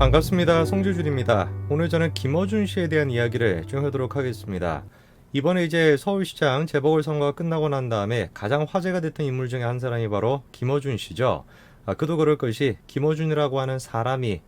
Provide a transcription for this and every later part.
반갑습니다. 송주준입니다. 오늘 저는 김어준 씨에 대한 이야기를 좀 하도록 하겠습니다. 이번에 이제 서울시장 재보궐선거가 끝나고 난 다음에 가장 화제가 됐던 인물 중에 한 사람이 바로 김어준 씨죠. 그도 그럴 것이 김어준이라고 하는 사람이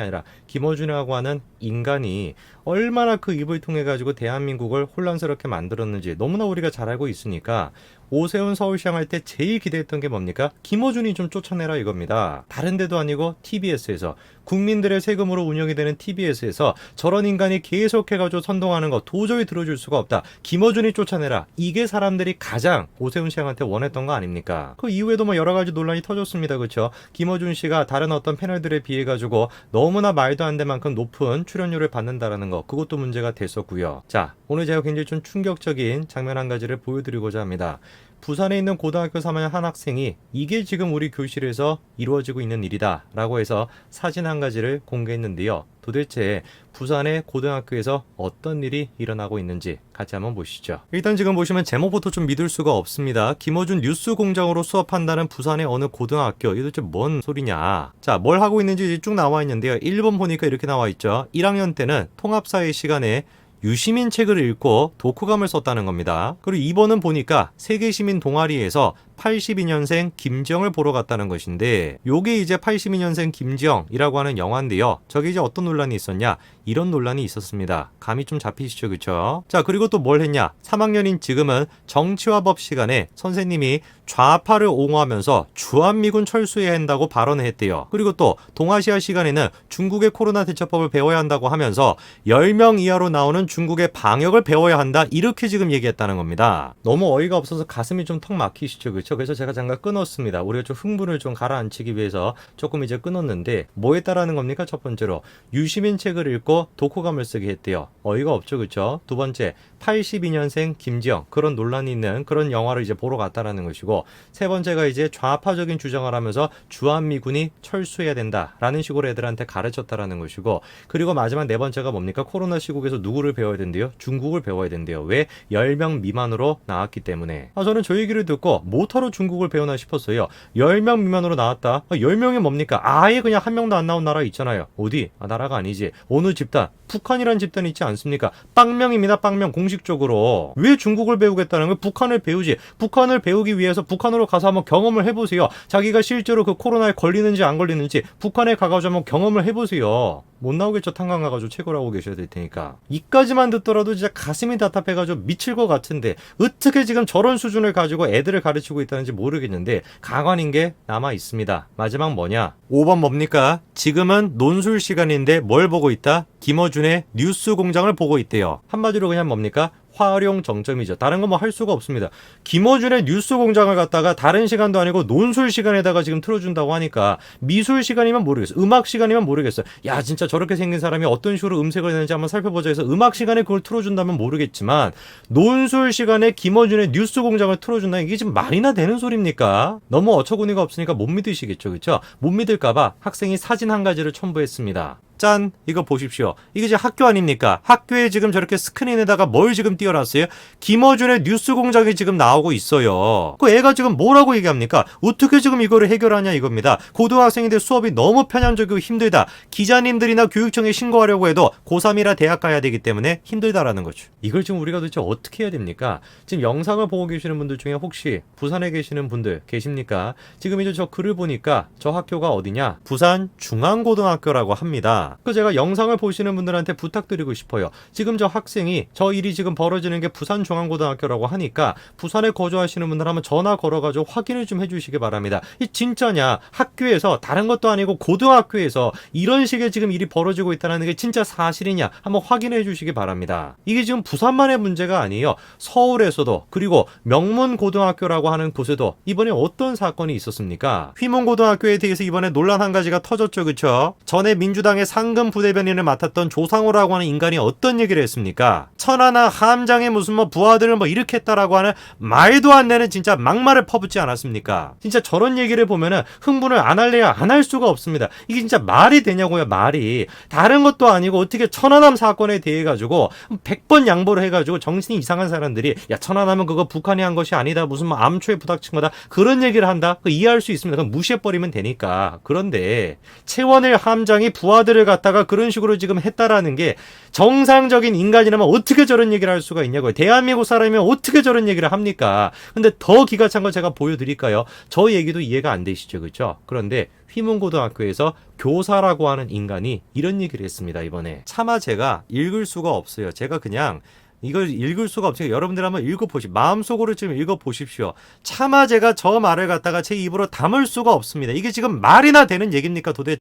아니라 김어준이라고 하는 인간이 얼마나 그 입을 통해 가지고 대한민국을 혼란스럽게 만들었는지 너무나 우리가 잘 알고 있으니까 오세훈 서울시장 할 때 제일 기대했던 게 뭡니까? 김어준이 좀 쫓아내라 이겁니다. 다른 데도 아니고 TBS에서 국민들의 세금으로 운영이 되는 TBS에서 저런 인간이 계속해가지고 선동하는 거 도저히 들어줄 수가 없다. 김어준이 쫓아내라. 이게 사람들이 가장 오세훈 시장한테 원했던 거 아닙니까? 그 이후에도 뭐 여러 가지 논란이 터졌습니다. 그렇죠? 김어준 씨가 다른 어떤 패널들에 비해 가지고 너무나 말도 안 될 만큼 높은 출연료를 받는다라는 거, 그것도 문제가 됐었고요. 자, 오늘 제가 굉장히 좀 충격적인 장면 한 가지를 보여드리고자 합니다. 부산에 있는 고등학교 3학년 한 학생이 이게 지금 우리 교실에서 이루어지고 있는 일이다 라고 해서 사진 한 가지를 공개했는데요. 도대체 부산의 고등학교에서 어떤 일이 일어나고 있는지 같이 한번 보시죠. 일단 지금 보시면 제목부터 좀 믿을 수가 없습니다. 김어준 뉴스 공장으로 수업한다는 부산의 어느 고등학교. 이거 도대체 뭔 소리냐. 자, 뭘 하고 있는지 쭉 나와 있는데요. 1번 보니까 이렇게 나와 있죠. 1학년 때는 통합사회 시간에 유시민 책을 읽고 독후감을 썼다는 겁니다. 그리고 2번은 보니까 세계시민 동아리에서 82년생 김지영을 보러 갔다는 것인데, 요게 이제 82년생 김지영이라고 하는 영화인데요. 저게 이제 어떤 논란이 있었냐? 이런 논란이 있었습니다. 감이 좀 잡히시죠, 그쵸? 자, 그리고 또 뭘 했냐? 3학년인 지금은 정치와 법 시간에 선생님이 좌파를 옹호하면서 주한미군 철수해야 한다고 발언을 했대요. 그리고 또 동아시아 시간에는 중국의 코로나 대처법을 배워야 한다고 하면서 10명 이하로 나오는 중국의 방역을 배워야 한다. 이렇게 지금 얘기했다는 겁니다. 너무 어이가 없어서 가슴이 좀 턱 막히시죠, 그쵸? 그래서 제가 잠깐 끊었습니다. 우리가 좀 흥분을 좀 가라앉히기 위해서 조금 이제 끊었는데, 뭐 했다라는 겁니까? 첫 번째로 유시민 책을 읽고 독후감을 쓰게 했대요. 어이가 없죠, 그쵸? 두 번째, 82년생 김지영, 그런 논란이 있는 그런 영화를 이제 보러 갔다라는 것이고, 세 번째가 이제 좌파적인 주장을 하면서 주한미군이 철수해야 된다라는 식으로 애들한테 가르쳤다라는 것이고, 그리고 마지막 네 번째가 뭡니까? 코로나 시국에서 누구를 배워야 된대요? 중국을 배워야 된대요. 왜? 10명 미만으로 나왔기 때문에. 저는 저 얘기를 듣고 모터로 중국을 배우나 싶었어요. 10명 미만으로 나왔다. 10명이 뭡니까? 아예 그냥 한 명도 안 나온 나라 있잖아요. 어디? 나라가 아니지. 어느 집단? 북한이란 집단이 있지 않습니까? 빵명입니다. 빵명. 공식적으로. 왜 중국을 배우겠다는 거예요? 북한을 배우지. 북한을 배우기 위해서 북한으로 가서 한번 경험을 해보세요. 자기가 실제로 그 코로나에 걸리는지 안 걸리는지 북한에 가가지고 한번 경험을 해보세요. 못 나오겠죠. 탄광 가가지고 최고를 하고 계셔야 될 테니까. 이까지만 듣더라도 진짜 가슴이 답답해가지고 미칠 것 같은데, 어떻게 지금 저런 수준을 가지고 애들을 가르치고 있다는지 모르겠는데 가관인 게 남아 있습니다. 마지막 뭐냐? 5번 뭡니까? 지금은 논술 시간인데 뭘 보고 있다? 김어준의 뉴스 공장을 보고 있대요. 한마디로 그냥 뭡니까? 활용 정점이죠. 다른 거 뭐 할 수가 없습니다. 김어준의 뉴스 공장을 갖다가 다른 시간도 아니고 논술 시간에다가 지금 틀어준다고 하니까, 미술 시간이면 모르겠어. 음악 시간이면 모르겠어. 야, 진짜 저렇게 생긴 사람이 어떤 식으로 음색을 내는지 한번 살펴보자 해서 음악 시간에 그걸 틀어준다면 모르겠지만, 논술 시간에 김어준의 뉴스 공장을 틀어준다, 이게 지금 말이나 되는 소리입니까? 너무 어처구니가 없으니까 못 믿으시겠죠, 그렇죠? 못 믿을까봐 학생이 사진 한 가지를 첨부했습니다. 짠! 이거 보십시오. 이게 지금 학교 아닙니까? 학교에 지금 저렇게 스크린에다가 뭘 지금 띄워놨어요? 김어준의 뉴스 공장이 지금 나오고 있어요. 그 애가 지금 뭐라고 얘기합니까? 어떻게 지금 이거를 해결하냐 이겁니다. 고등학생인데 수업이 너무 편향적이고 힘들다. 기자님들이나 교육청에 신고하려고 해도 고3이라 대학 가야 되기 때문에 힘들다라는 거죠. 이걸 지금 우리가 도대체 어떻게 해야 됩니까? 지금 영상을 보고 계시는 분들 중에 혹시 부산에 계시는 분들 계십니까? 지금 이제 저 글을 보니까 저 학교가 어디냐? 부산 중앙고등학교라고 합니다. 그 제가 영상을 보시는 분들한테 부탁드리고 싶어요. 지금 저 학생이 저 일이 지금 벌어지는 게 부산중앙고등학교라고 하니까 부산에 거주하시는 분들 한번 전화 걸어가지고 확인을 좀 해주시기 바랍니다. 이 진짜냐? 학교에서, 다른 것도 아니고 고등학교에서 이런 식의 지금 일이 벌어지고 있다는 게 진짜 사실이냐? 한번 확인해 주시기 바랍니다. 이게 지금 부산만의 문제가 아니에요. 서울에서도, 그리고 명문고등학교라고 하는 곳에도 이번에 어떤 사건이 있었습니까? 휘문고등학교에 대해서 이번에 논란 한 가지가 터졌죠, 그쵸? 전에 민주당의 상금 부대변인을 맡았던 조상호라고 하는 인간이 어떤 얘기를 했습니까? 천하나 함장에 무슨 뭐 부하들을 뭐 이렇게 했다라고 하는 말도 안 되는 진짜 막말을 퍼붓지 않았습니까? 진짜 저런 얘기를 보면은 흥분을 안 할래야 안 할 수가 없습니다. 이게 진짜 말이 되냐고요, 말이. 다른 것도 아니고 어떻게 천안함 사건에 대해 가지고 100번 양보를 해가지고 정신이 이상한 사람들이, 야, 천안함은 그거 북한이 한 것이 아니다, 무슨 뭐 암초에 부닥친 거다, 그런 얘기를 한다? 이해할 수 있습니다. 그럼 무시해버리면 되니까. 그런데 채원일 함장이 부하들을 갖다가 그런 식으로 지금 했다라는 게 정상적인 인간이라면 어떻게 저런 얘기를 할 수가 있냐고요. 대한민국 사람이면 어떻게 저런 얘기를 합니까? 근데 더 기가 찬 거 제가 보여드릴까요? 저 얘기도 이해가 안 되시죠, 그렇죠? 그런데 휘문고등학교에서 교사라고 하는 인간이 이런 얘기를 했습니다, 이번에. 차마 제가 읽을 수가 없어요. 제가 그냥 이걸 읽을 수가 없어요. 여러분들 한번 읽어보십시오. 마음속으로 좀 읽어보십시오. 차마 제가 저 말을 갖다가 제 입으로 담을 수가 없습니다. 이게 지금 말이나 되는 얘기입니까, 도대체?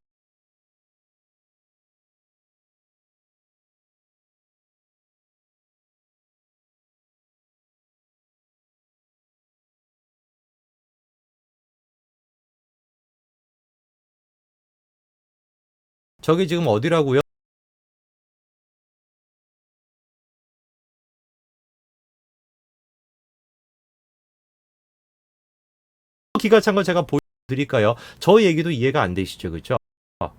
저기 지금 어디라고요? 기가 찬 거 제가 보여드릴까요? 저 얘기도 이해가 안 되시죠, 그렇죠?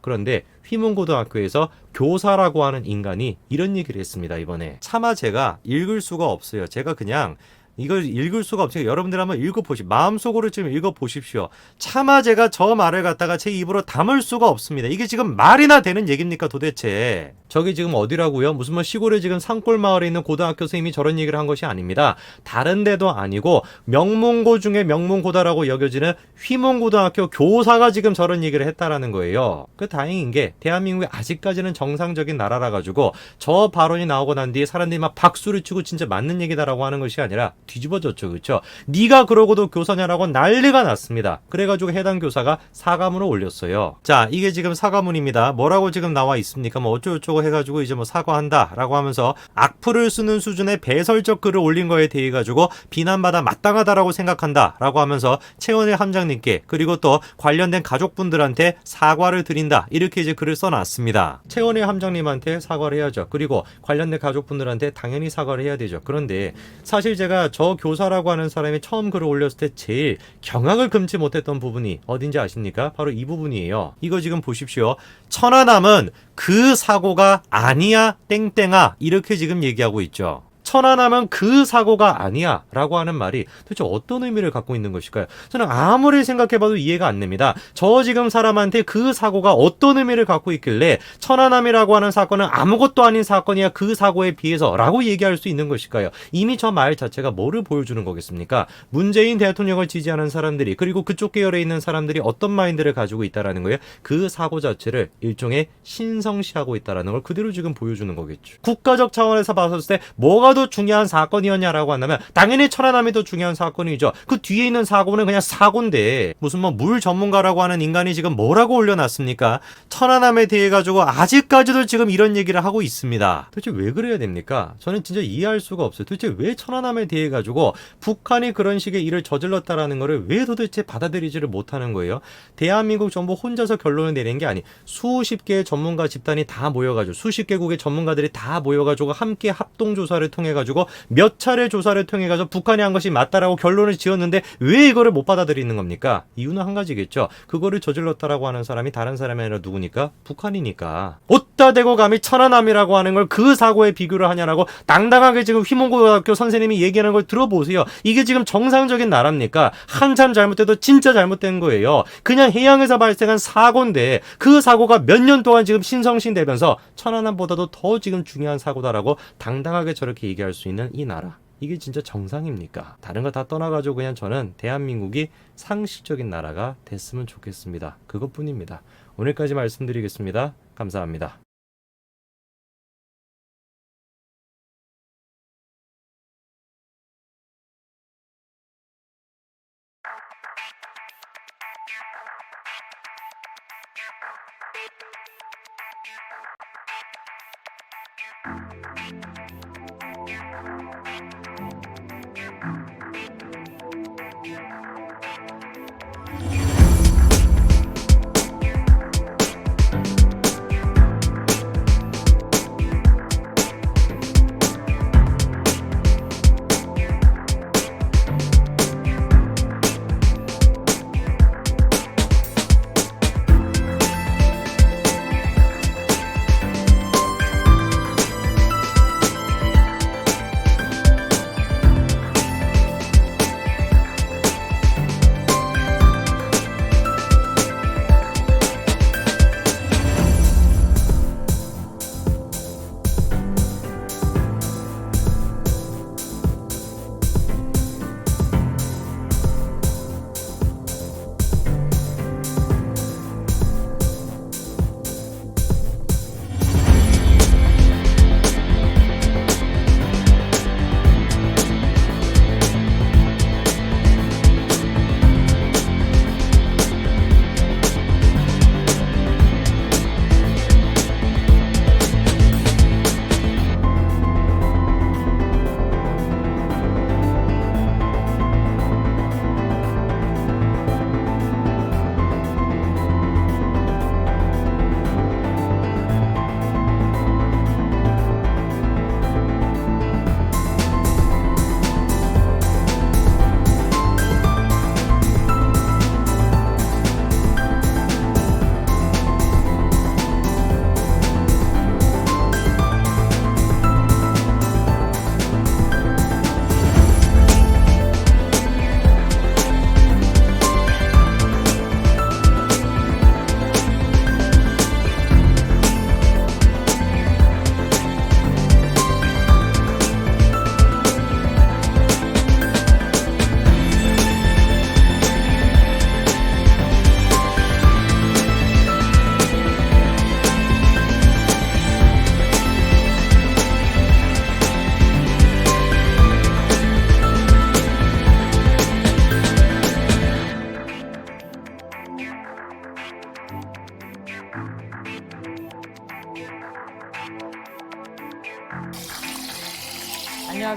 그런데 휘문고등학교에서 교사라고 하는 인간이 이런 얘기를 했습니다, 이번에. 차마 제가 읽을 수가 없어요. 제가 그냥 이걸 읽을 수가 없어요. 여러분들 한번 읽어보십시오. 마음속으로 좀 읽어보십시오. 차마 제가 저 말을 갖다가 제 입으로 담을 수가 없습니다. 이게 지금 말이나 되는 얘기입니까, 도대체? 저기 지금 어디라고요? 무슨 뭐 시골에 지금 산골 마을에 있는 고등학교 선생님이 저런 얘기를 한 것이 아닙니다. 다른 데도 아니고 명문고 중에 명문고다라고 여겨지는 휘문고등학교 교사가 지금 저런 얘기를 했다라는 거예요. 그 다행인 게 대한민국이 아직까지는 정상적인 나라라 가지고 저 발언이 나오고 난 뒤에 사람들이 막 박수를 치고 진짜 맞는 얘기다라고 하는 것이 아니라 뒤집어졌죠, 그렇죠? 네가 그러고도 교사냐라고 난리가 났습니다. 그래가지고 해당 교사가 사과문을 올렸어요. 자, 이게 지금 사과문입니다. 뭐라고 지금 나와 있습니까? 뭐 어쩌고저쩌고 해가지고 이제 뭐 사과한다라고 하면서 악플을 쓰는 수준의 배설적 글을 올린 거에 대해 가지고 비난받아 마땅하다라고 생각한다라고 하면서 최원회 함장님께 그리고 또 관련된 가족분들한테 사과를 드린다 이렇게 이제 글을 써놨습니다. 최원회 함장님한테 사과를 해야죠. 그리고 관련된 가족분들한테 당연히 사과를 해야 되죠. 그런데 사실 제가 저 교사라고 하는 사람이 처음 글을 올렸을 때 제일 경악을 금치 못했던 부분이 어딘지 아십니까? 바로 이 부분이에요. 이거 지금 보십시오. 천안함은 그 사고가 아니야 땡땡아 이렇게 지금 얘기하고 있죠. 천안함은 그 사고가 아니야 라고 하는 말이 도대체 어떤 의미를 갖고 있는 것일까요? 저는 아무리 생각해봐도 이해가 안 됩니다. 저 지금 사람한테 그 사고가 어떤 의미를 갖고 있길래 천안함이라고 하는 사건은 아무것도 아닌 사건이야 그 사고에 비해서 라고 얘기할 수 있는 것일까요? 이미 저 말 자체가 뭐를 보여주는 거겠습니까? 문재인 대통령을 지지하는 사람들이 그리고 그쪽 계열에 있는 사람들이 어떤 마인드를 가지고 있다라는 거예요. 그 사고 자체를 일종의 신성시하고 있다라는 걸 그대로 지금 보여주는 거겠죠. 국가적 차원에서 봤을 때 뭐가 더 중요한 사건이었냐라고 한다면 당연히 천안함이 더 중요한 사건이죠. 그 뒤에 있는 사고는 그냥 사고인데 무슨 뭐 물 전문가라고 하는 인간이 지금 뭐라고 올려놨습니까? 천안함에 대해 가지고 아직까지도 지금 이런 얘기를 하고 있습니다. 도대체 왜 그래야 됩니까? 저는 진짜 이해할 수가 없어요. 도대체 왜 천안함에 대해 가지고 북한이 그런 식의 일을 저질렀다라는 거를 왜 도대체 받아들이지를 못하는 거예요? 대한민국 정부 혼자서 결론을 내린 게 아니 수십 개의 전문가 집단이 다 모여가지고 수십 개국의 전문가들이 다 모여가지고 함께 합동조사를 통해 가지고 몇 차례 조사를 통해 가지고 북한이 한 것이 맞다라고 결론을 지었는데 왜 이거를 못 받아들이는 겁니까? 이유는 한 가지겠죠. 그거를 저질렀다라고 하는 사람이 다른 사람이 아니라 누구니까? 북한이니까. 어디다 대고 감히 천안함이라고 하는 걸 그 사고에 비교를 하냐라고 당당하게 지금 휘문고등학교 선생님이 얘기하는 걸 들어보세요. 이게 지금 정상적인 나라입니까? 한참 잘못돼도 진짜 잘못된 거예요. 그냥 해양에서 발생한 사고인데 그 사고가 몇 년 동안 지금 신성시되면서 천안함보다도 더 지금 중요한 사고다라고 당당하게 저렇게 얘기할 수 있는 이 나라. 이게 진짜 정상입니까? 다른 거 다 떠나가지고 그냥 저는 대한민국이 상식적인 나라가 됐으면 좋겠습니다. 그것뿐입니다. 오늘까지 말씀드리겠습니다. 감사합니다.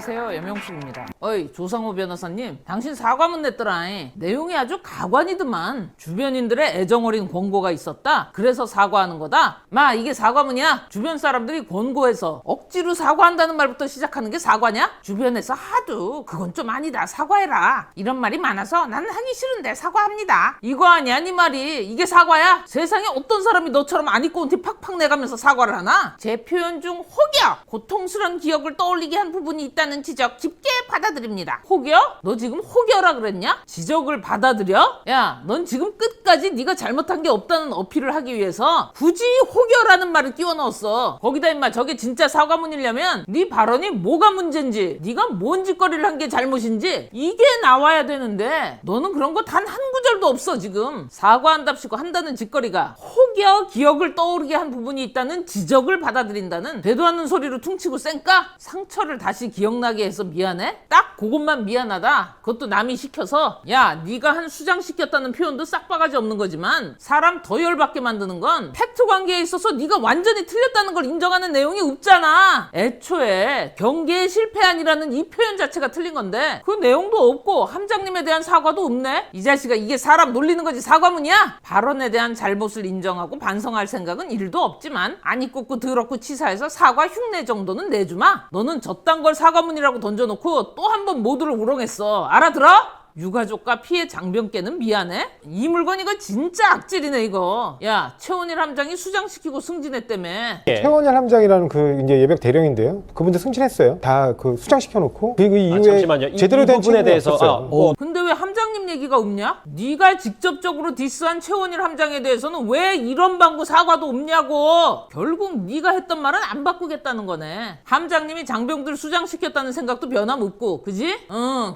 안녕하세요, 염영숙입니다. 어이, 조상호 변호사님, 당신 사과문 냈더라. 내용이 아주 가관이더만. 주변인들의 애정어린 권고가 있었다, 그래서 사과하는 거다. 마, 이게 사과문이야? 주변 사람들이 권고해서 억지로 사과한다는 말부터 시작하는 게 사과냐? 주변에서 하도 그건 좀 아니다, 사과해라, 이런 말이 많아서 나는 하기 싫은데 사과합니다, 이거 아니야 네 말이? 이게 사과야? 세상에 어떤 사람이 너처럼 안 입고 온 티 팍팍 내가면서 사과를 하나? 제 표현 중 혹여 고통스러운 기억을 떠올리게 한 부분이 있다는 지적 깊게 받아들입니다. 혹여? 너 지금 혹여라 그랬냐? 지적을 받아들여? 야, 넌 지금 끝까지 네가 잘못한 게 없다는 어필을 하기 위해서 굳이 혹여라는 말을 끼워 넣었어. 거기다 임마, 저게 진짜 사과문이려면 네 발언이 뭐가 문제인지, 네가 뭔 짓거리를 한 게 잘못인지 이게 나와야 되는데 너는 그런 거 단 한 구절도 없어. 지금 사과한답시고 한다는 짓거리가 혹여 기억을 떠오르게 한 부분이 있다는 지적을 받아들인다는 되도 않는 소리로 퉁치고 쌩까? 상처를 다시 기억나게 해서 미안해? 딱 그것만 미안하다? 그것도 남이 시켜서? 야, 네가 한 수장시켰다는 표현도 싹바가지 없는 거지만 사람 더 열받게 만드는 건 팩트 관계에 있어서 네가 완전히 틀렸다는 걸 인정하는 내용이 없잖아. 애초에 경계의 실패안이라는 이 표현 자체가 틀린 건데 그 내용도 없고 함장님에 대한 사과도 없네. 이 자식아, 이게 사람 놀리는 거지 사과문이야? 발언에 대한 잘못을 인정하고 반성할 생각은 1도 없지만 안 입고 더럽고 치사해서 사과 흉내 정도는 내주마. 너는 저딴 걸 사과문이라고 던져놓고 또 한 번 모두를 우롱했어. 알아들어? 유가족과 피해 장병께는 미안해? 이 물건 이거 진짜 악질이네 이거. 야, 최원일 함장이 수장시키고 승진했다며. 최원일 함장이라는 그 이제 예병 대령인데요. 그분도 승진했어요. 다 그 수장시켜놓고 그 이후에 잠시만요. 제대로 된 부분에 친구가 대해서 없었어요. 근데 왜 함장님 얘기가 없냐? 네가 직접적으로 디스한 최원일 함장에 대해서는 왜 이런 방구 사과도 없냐고. 결국 네가 했던 말은 안 바꾸겠다는 거네. 함장님이 장병들 수장시켰다는 생각도 변함없고, 그지?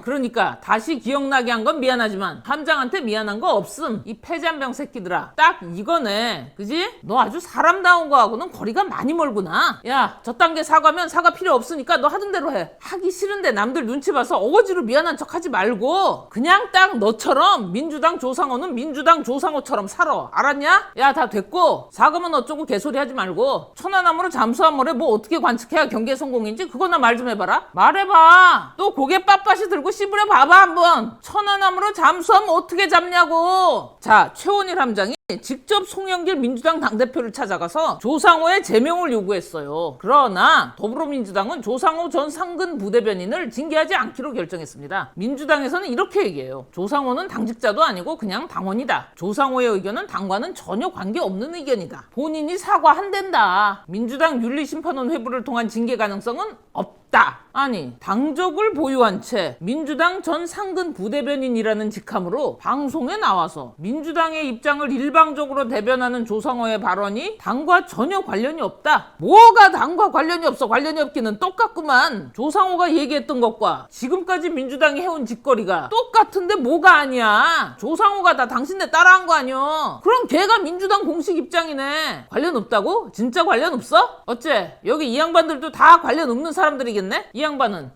그러니까 다시 기억나게 한 건 미안하지만 함장한테 미안한 거 없음. 이 폐잔병 새끼들아, 딱 이거네. 그지? 너 아주 사람다운 거하고는 거리가 많이 멀구나. 야, 저딴 게 사과면 사과 필요 없으니까 너 하던 대로 해. 하기 싫은데 남들 눈치 봐서 어거지로 미안한 척 하지 말고 그냥 딱 너처럼 민주당 조상호는 민주당 조상호처럼 살아. 알았냐? 야, 다 됐고 사과면 어쩌고 개소리 하지 말고 천안함으로 잠수함 모래 뭐 어떻게 관측해야 경계 성공인지 그거나 말 좀 해봐라. 말해봐. 또 고개 빳빳이 들고 씨부려 봐봐 한번. 천안함으로 잠수함 어떻게 잡냐고. 자, 최원일 함장이 직접 송영길 민주당 당대표를 찾아가서 조상호의 제명을 요구했어요. 그러나 더불어민주당은 조상호 전 상근 부대변인을 징계하지 않기로 결정했습니다. 민주당에서는 이렇게 얘기해요. 조상호는 당직자도 아니고 그냥 당원이다. 조상호의 의견은 당과는 전혀 관계없는 의견이다. 본인이 사과한댄다. 민주당 윤리심판원 회부를 통한 징계 가능성은 없다. 아니, 당적을 보유한 채 민주당 전 상근 부대변인이라는 직함으로 방송에 나와서 민주당의 입장을 일방적으로 대변하는 조상호의 발언이 당과 전혀 관련이 없다. 뭐가 당과 관련이 없어? 관련이 없기는 똑같구만. 조상호가 얘기했던 것과 지금까지 민주당이 해온 짓거리가 똑같은데 뭐가 아니야. 조상호가 다 당신네 따라한 거 아니야. 그럼 걔가 민주당 공식 입장이네. 관련 없다고? 진짜 관련 없어? 어째 여기 이 양반들도 다 관련 없는 사람들이겠네? 이 양반은,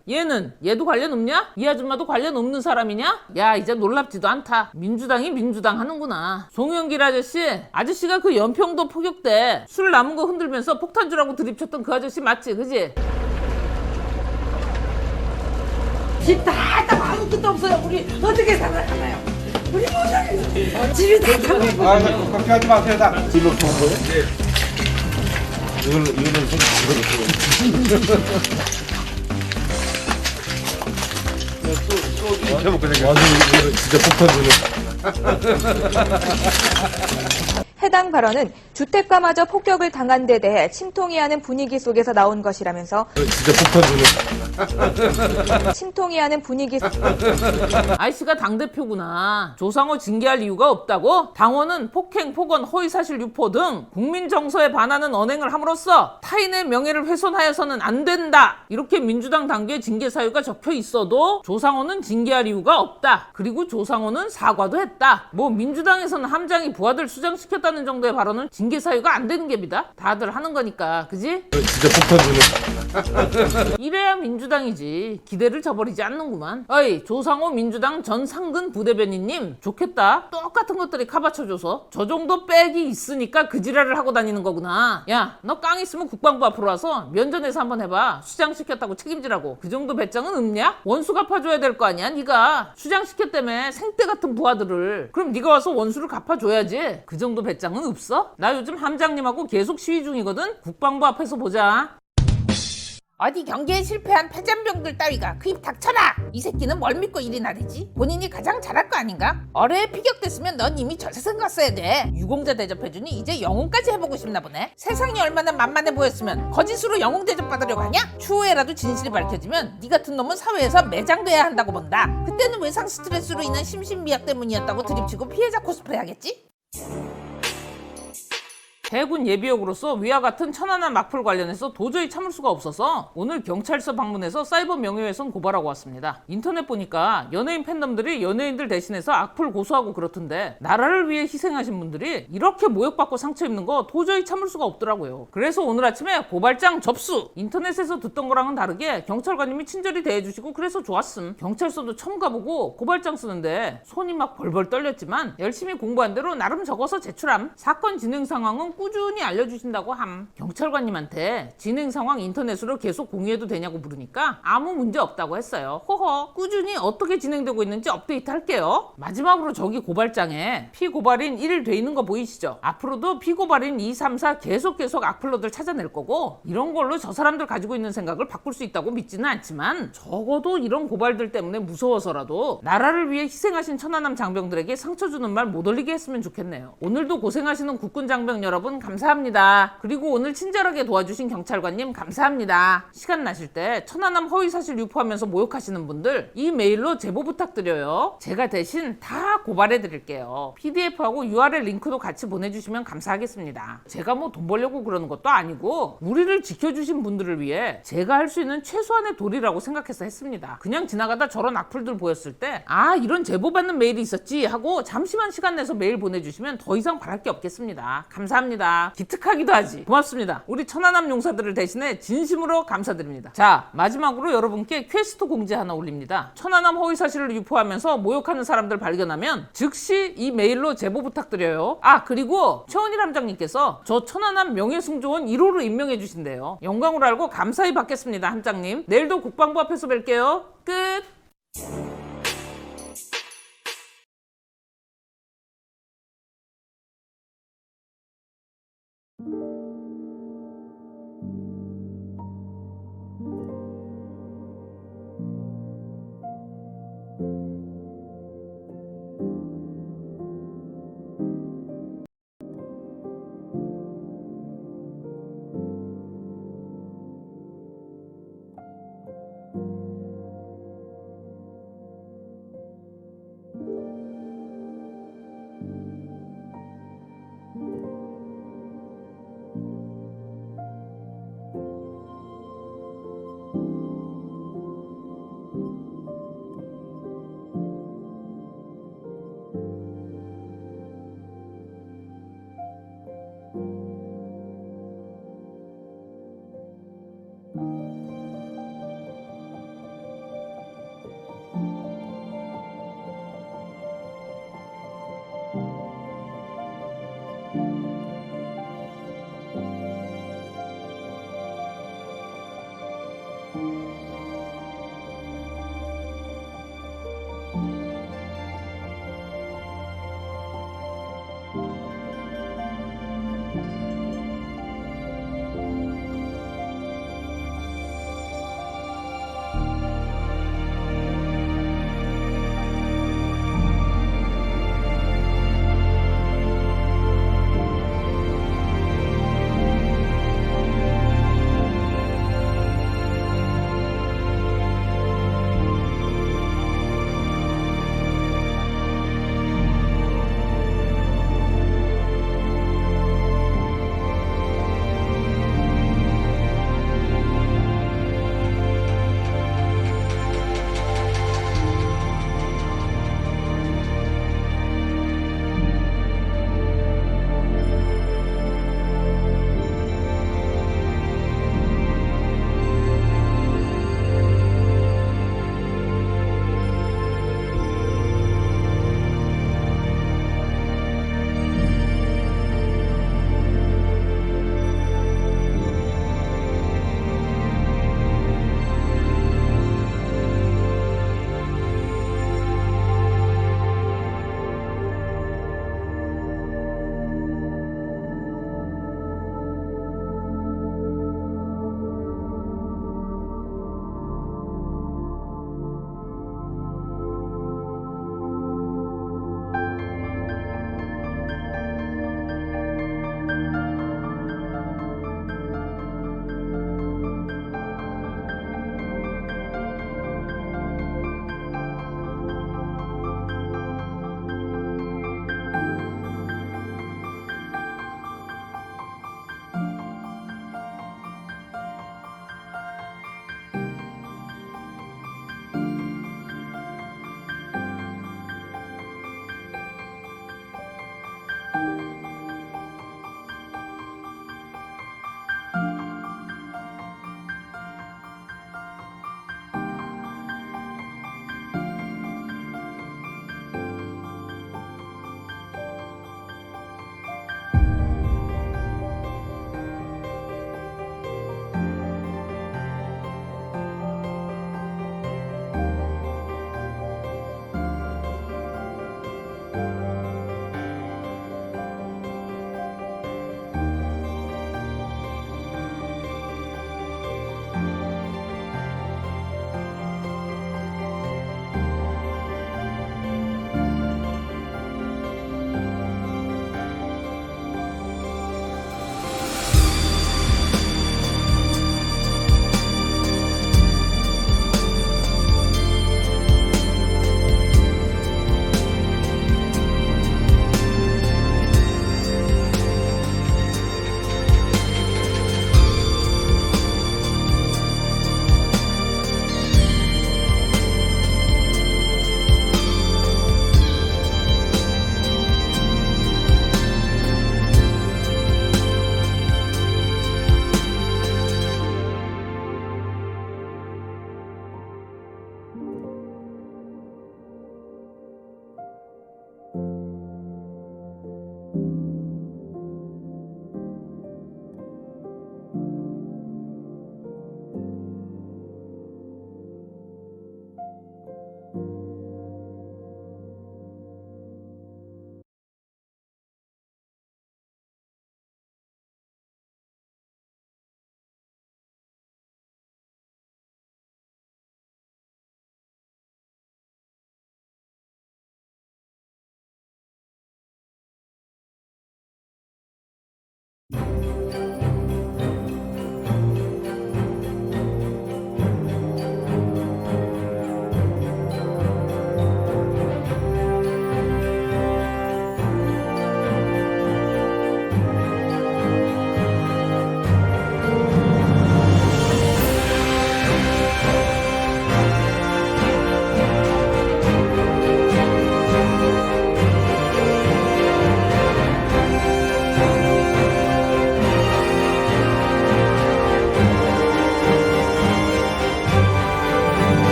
얘도 관련 없냐? 이 아줌마도 관련 없는 사람이냐? 야, 이제 놀랍지도 않다. 민주당이 민주당 하는구나. 송영길 아저씨가 그 연평도 포격 때 술 남은 거 흔들면서 폭탄 주라고 드립쳤던 그 아저씨 맞지? 그지? 집 다 아무것도 없어요. 우리 어떻게 살아가나요? 우리 못 살아요. 집이 다 탐내고. 그렇게 하지 마세요. 다. 이거 좋은 거예요? 네. 이거는 또 해먹고 생겨. 진짜 폭탄 주네. 해당 발언은 주택가마저 폭격을 당한 데 대해 침통해하는 분위기 속에서 나온 것이라면서 진짜 폭탄 주네. 침통해하는 분위기 아이씨가 당대표구나. 조상호 징계할 이유가 없다고? 당원은 폭행, 폭언, 허위사실 유포 등 국민 정서에 반하는 언행을 함으로써 타인의 명예를 훼손하여서는 안 된다. 이렇게 민주당 당규에 징계 사유가 적혀 있어도 조상호는 징계할 이유가 없다. 그리고 조상호는 사과도 했다. 뭐 민주당에서는 함장이 부하들 수장시켰다는 정도의 발언을 징계 공개 사유가 안 되는 갭이다. 다들 하는 거니까, 그지? 진짜 폭탄 주네. 이래야 민주당이지. 기대를 저버리지 않는구만. 어이, 조상호 민주당 전 상근 부대변인님, 좋겠다. 똑같은 것들이 카바쳐줘서 저 정도 백이 있으니까 그 지랄을 하고 다니는 거구나. 야, 너 깡 있으면 국방부 앞으로 와서 면전에서 한번 해봐. 수장시켰다고 책임지라고. 그 정도 배짱은 없냐? 원수 갚아줘야 될 거 아니야, 네가. 수장시켰다며 생떼 같은 부하들을. 그럼 네가 와서 원수를 갚아줘야지. 그 정도 배짱은 없어? 나 요즘 함장님하고 계속 시위 중이거든. 국방부 앞에서 보자. 어디 경기에 실패한 패잔병들 따위가 그 입 닥쳐라! 이 새끼는 뭘 믿고 일이나 되지? 본인이 가장 잘할 거 아닌가? 어뢰에 피격됐으면 넌 이미 저세상 갔어야 돼. 유공자 대접해주니 이제 영웅까지 해보고 싶나 보네. 세상이 얼마나 만만해 보였으면 거짓으로 영웅 대접 받으려고 하냐? 추후에라도 진실이 밝혀지면 네 같은 놈은 사회에서 매장돼야 한다고 본다. 그때는 외상 스트레스로 인한 심신미약 때문이었다고 드립치고 피해자 코스프레 하겠지? 대군 예비역으로서 위와 같은 천안함 악플 관련해서 도저히 참을 수가 없어서 오늘 경찰서 방문해서 사이버 명예훼손 고발하고 왔습니다. 인터넷 보니까 연예인 팬덤들이 연예인들 대신해서 악플 고소하고 그렇던데 나라를 위해 희생하신 분들이 이렇게 모욕받고 상처 입는 거 도저히 참을 수가 없더라고요. 그래서 오늘 아침에 고발장 접수! 인터넷에서 듣던 거랑은 다르게 경찰관님이 친절히 대해주시고 그래서 좋았음. 경찰서도 처음 가보고 고발장 쓰는데 손이 막 벌벌 떨렸지만 열심히 공부한 대로 나름 적어서 제출함. 사건 진행 상황은 꾸준히 알려주신다고 함. 경찰관님한테 진행 상황 인터넷으로 계속 공유해도 되냐고 물으니까 아무 문제 없다고 했어요. 호허, 꾸준히 어떻게 진행되고 있는지 업데이트 할게요. 마지막으로 저기 고발장에 피고발인 1 돼 있는 거 보이시죠? 앞으로도 피고발인 2, 3, 4 계속 악플러들 찾아낼 거고 이런 걸로 저 사람들 가지고 있는 생각을 바꿀 수 있다고 믿지는 않지만 적어도 이런 고발들 때문에 무서워서라도 나라를 위해 희생하신 천안함 장병들에게 상처 주는 말 못 올리게 했으면 좋겠네요. 오늘도 고생하시는 국군 장병 여러분 감사합니다. 그리고 오늘 친절하게 도와주신 경찰관님 감사합니다. 시간 나실 때 천안함 허위사실 유포하면서 모욕하시는 분들 이 메일로 제보 부탁드려요. 제가 대신 다 고발해드릴게요. PDF하고 URL 링크도 같이 보내주시면 감사하겠습니다. 제가 뭐 돈 벌려고 그러는 것도 아니고 우리를 지켜주신 분들을 위해 제가 할 수 있는 최소한의 도리라고 생각해서 했습니다. 그냥 지나가다 저런 악플들 보였을 때 아, 이런 제보받는 메일이 있었지 하고 잠시만 시간 내서 메일 보내주시면 더 이상 바랄 게 없겠습니다. 감사합니다. 기특하기도 하지. 고맙습니다. 우리 천안함 용사들을 대신해 진심으로 감사드립니다. 자, 마지막으로 여러분께 퀘스트 공지 하나 올립니다. 천안함 허위사실을 유포하면서 모욕하는 사람들 발견하면 즉시 이 메일로 제보 부탁드려요. 아, 그리고 최원일 함장님께서 저 천안함 명예승조원 1호로 임명해 주신대요. 영광으로 알고 감사히 받겠습니다, 함장님. 내일도 국방부 앞에서 뵐게요. 끝.